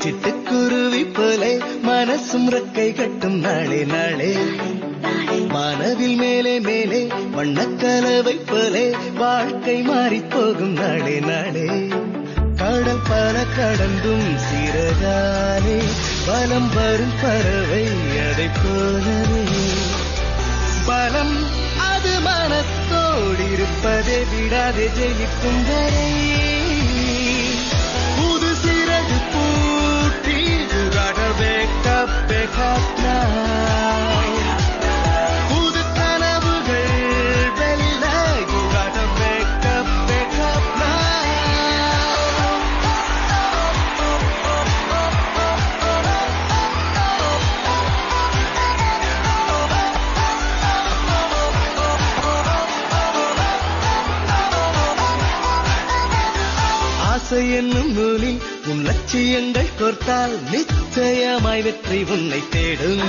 சிட்டுக்குருவி போலே மனசும் ரெக்கை கட்டும் நாளே நாளே வானவில் மேலே மேலே வண்ணக்கலவை போலே வாழ்க்கை மாறி போகும் நாளே நாளே கடல் பல கடந்தும் சிறகாலே பலம் வரும் பறவை அதை போலவே பலம் அது மனத்தோடு இருப்பதை விடாதே ஜெயிக்கும் வரை புது சிறகு பூட்டி உறவே கப்பே காத்தா புது கனவுகள் வெல்ல உறவே கப்பே காத்தா ஆசை என்னும் நூலில் உன் லட்சியங்கள் கோர்த்தால் நிச்சயமாய் வெற்றி உன்னை தேடும்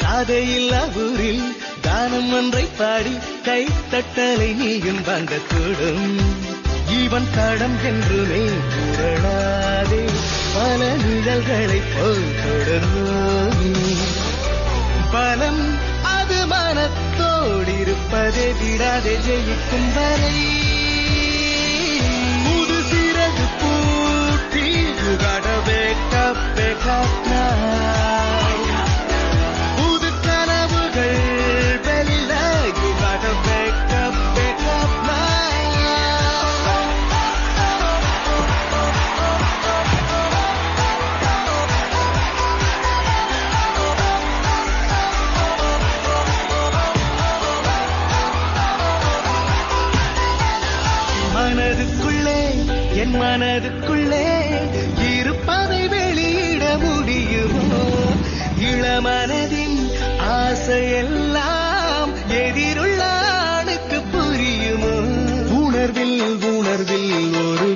சாதையில்லா ஊரில் தானம் ஒன்றை பாடி கை தட்டலை நீயும் வாங்கக்கூடும் இவன் தடம் என்றுமே புரளாதே பல நிழல்களை போல் தொடர்வோம் பலம் அது மனத்தோடு இருப்பதை விடாதே ஜெயிக்கும் வரை பூட்டி உகடவே கப்பே காத்தா புது கனவுகள் வெல்ல உகடவே கப்பே காத்தா மனதுக்குள்ளே என் மனதுக்குள்ளே இருப்பதை வெளியிட முடியுமோ இளமனதின் ஆசையெல்லாம் எதிருள்ள ஆணுக்கு புரியுமோ உணர்வில் உணர்வில் ஒரு